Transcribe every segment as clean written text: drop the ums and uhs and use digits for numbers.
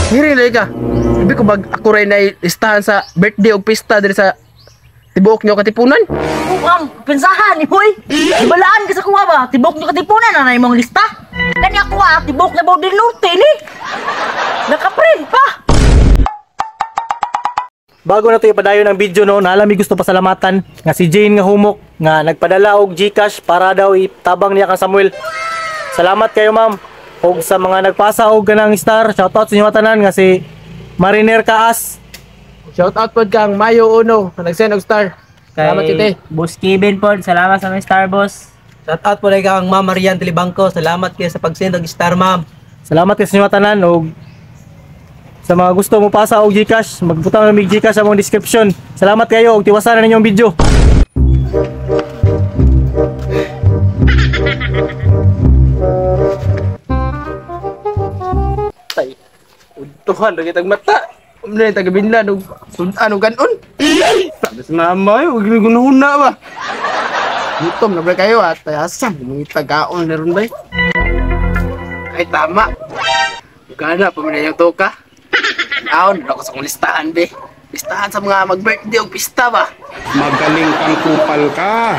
Ngiri lagi ka. Sabi ko bag ako rin na listahan sa birthday o pista diri sa tibuok nyo katipunan. Ang pensahan ni Hoy. Ibalaan ka sa kuha ba? Tibok nyo katipunan na imong lista. Kanya kuha, tibok na Baw del Norte ni. Nakaprint pa. Bago na ito ipadayon ang video no, naalami gusto pasalamatan nga si Jane nga humok nga nagpadala og GCash para daw itabang niya kang Samuel. Salamat kayo ma'am. Og sa mga nagpasa og ganang star, shoutout sa inyo tanan nga si Mariner Kaas. Shout out pod kang Mayo Uno na nag-send og star. Salamat kite. Boss Kevin po, salamat sa mga star boss. Shout out po kang Ma'am Marian Tilibangco. Salamat kayo sa pag-send og star, ma'am. Salamat kayo sa inyo tanan og sa mga gusto mo pasa og GCash, magbutang ng GCash sa mong description. Salamat kayo og tiwasan na ninyong video. Tay. Tuhan lagi tag mata. Umna taga binlan og sudan og kanon. Sabi sa mama, huwag gunahuna ba. Gutom na ba kayo at asam mga tagaon na ron ba? Ay tama. Gana pa man yung toka. Aon, ako sa kong listahan be. Listahan sa mga mag-birthday o pista ba? Magaling kang kupal ka.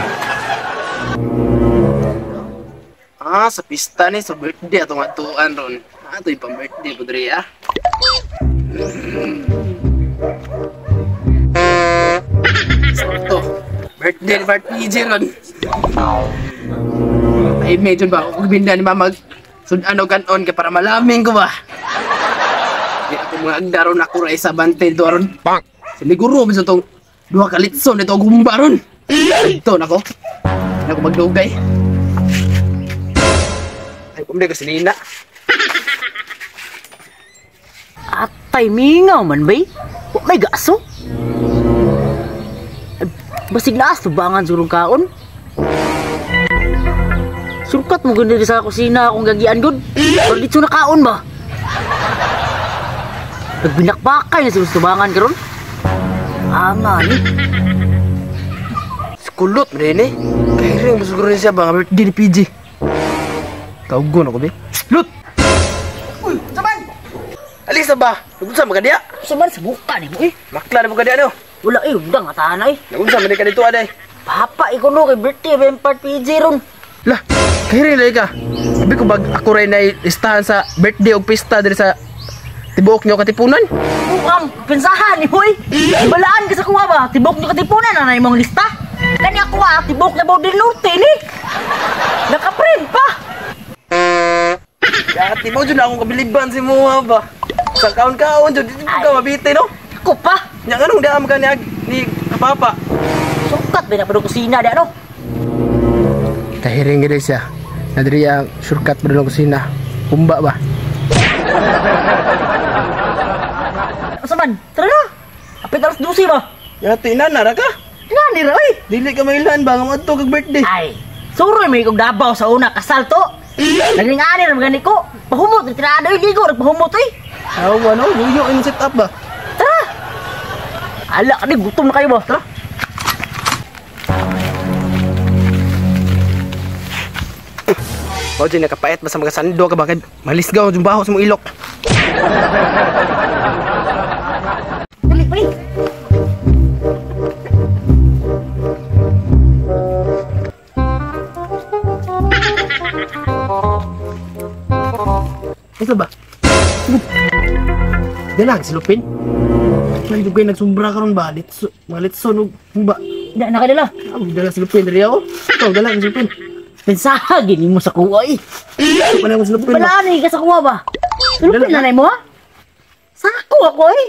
Sa pista ni, sa birthday atong atuan ron. Ito yung pang-birthday ko diri Ito, birthday ni Bart PJ ron. Ay, medyo ba ako binda ni mamag sudan o kanon ka para malaming ko ba? Di ako mga agdaron ako rin sa bante ito ron. Siniguro bisa itong 2 kalitson ito gumba ron. Ito nako. Hindi ako magdugay. Ay, kumuli ka sinina. Atay mingaw man bay. Wa may gaso. Basig na aso bangan surong kaon. Surkat mo ganda sa kusina akong gagian gud. Pero dito na kaon ba? Nagbinakbakay na sa tubangan karon. Ama ni. Kulot mo rin eh. Kaya rin masuguro rin siya ba birthday ni PJ. Taugon ako be. Lut! Uy! Saban! Alis na ba? Nagunsa mo ka diya? Saban sa buka ni mo eh. Makla na mo ka diya no? Wala eh, undang atahan na eh. Nagunsa mo ka dito aday. Papa, ikaw no kay birthday Bempart PJ ron. Lah, kaya rin lagi ka. Sabi ko bag ako rin na listahan sa birthday o pista diri sa tibuok nyo katipunan. Ang pensahan ni Hoy. Ibalaan ka sa kuha ba? Tibok nyo katipunan na imong lista. Kanya kuha, tibok na Baw del Norte ni. Nakaprint pa. Dati mo dyan akong kabiliban si Muha ba? Sa kaon-kaon dyan, dito ka mabiti no? Ako pa. Yang anong daam ka ni Papa? Sukat ba na pa kusina di ano? Kahiring gini siya. Nadiri ang shortcut pa doon kusina. Kumba ba? Saban, tara na. Apit alas 12 ba? Yati na, nara ka? Ngani ra oy. Dili ka mailan ba? Nga ito kag birthday. Ay, suroy may kong dabaw sa una kasal to. Naging ani ra magani ko. Pahumot, tirada yung ligo, nagpahumot eh. Awa no, yuyo yung set up ba? Tara. Ala ka gutom na kayo ba? Tara. O dyan, nakapait ba sa mga sando ka ba? Malisgaw, dyan baho sa mong ilok. Balik. Ito ba? Dalang, silupin. Ay, dugay nagsumbra ka ron ba? Malitson, ba? Hindi, nakadala. Dalang silupin, dari ako. Ikaw, dalang silupin. Pensaha, gini mo sa kuha eh. Ito pa na akong silupin. Palaan ka sa kuha ba? Sulupin na mo ha? Sako ako eh.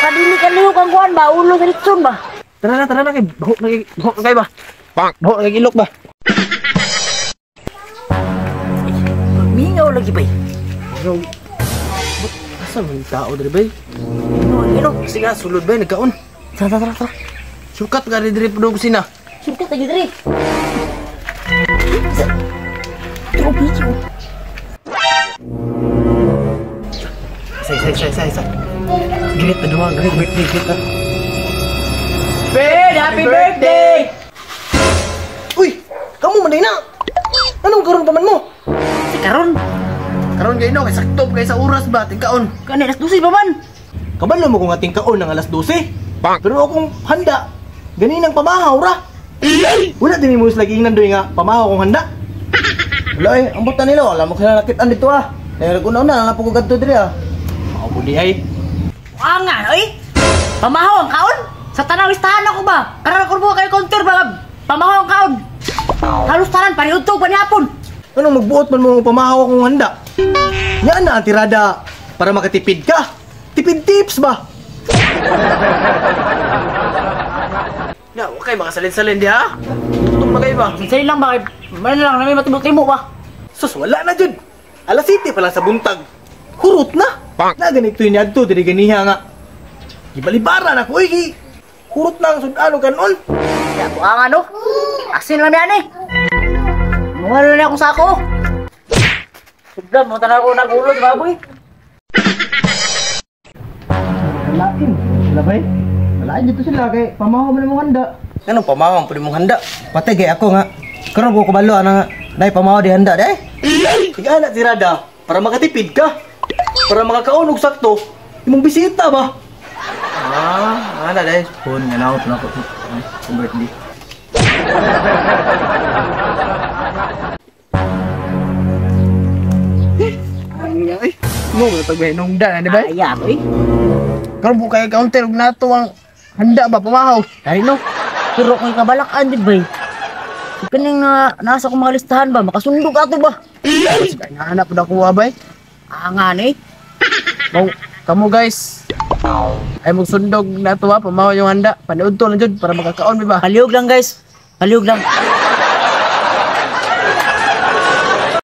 Kadili ka niyo kang kuhan ba? Ulo sa litson ba? Tara na, kay bahok na kayo ba? Bahok na ilok ba? Mingaw lagi ba eh? So, asa mo yung tao dari ba? Ano? Kasi nga, sulod ba? Nagkaon. Tara. Sukat ka rin dari pa doon kusina. Sukat lagi dari. Video. Say. Gilid na doang, birthday. Ben, happy birthday! Uy! Kamu manday na! Anong karon pa man mo? Si Karon, Karon kay no, kay sakto kay sa oras ba tingkaon. Kani alas 12 pa man. Kabalo mo kung ating kaon ng alas 12. Pero akong handa. Ganinang pamahaw ra. Wala din mo lagi nandoy nga pamahaw kong handa. Wala ang buta nila, alam mo kaya nakitaan dito ah. Nagkunaw na, napo ko gadto diri ah. Mao pud di ay. Angan, oy. Pamahaw ang kaon. Sa tanaw listahan ako ba? Karon ako mo kay counter ba? Pamahaw ang kaon. Halos tanan paniudto pa nihapon. Anong magbuot man mo pamahaw akong handa? Yan na ang tirada para makatipid ka. Tipid tips ba? Na, okay mga salin-salin di ha. Tutok na kayo ba? Say lang ba? Man lang na may matibok-tibok ba? Sus, wala na jud. Alas 7 pa lang sa buntag. Hurot na. Na ganito yun adto diri ganiha nga. Gibalibara na ko iki. Hurot na ang sudano kanon. Ya, buangan no. Asin lang yan eh. Mawala na akong sako. Sudah, mo tanan ko nagulod baboy. Walain. Wala ba? Walain dito sila kay pamahaw man mo handa. Anong pamahaw pud mong handa? Patay gay ako nga. Karon ko kabalo ana dai pamahaw di handa dai. Tiga na tirada para makatipid ka. Para makakaon og sakto. Imong bisita ba? Ana dai phone nga naot na ko. Birthday. Ay, mo pag may nungdan di ba? Ay, boy. Karon bu kay counter og nato ang handa ba pamahaw. Dari no. Pero kung kabalakan din ba? Kaning nasa kong mga listahan ba? Makasundog ato ba? Kaya nga anak pud ako abay. Angan eh. Mo kamo guys. Ay magsundog nato ha pamahaw yung handa. Paniudto lang jud para makakaon mi ba? Kaliog lang guys. Kaliog lang.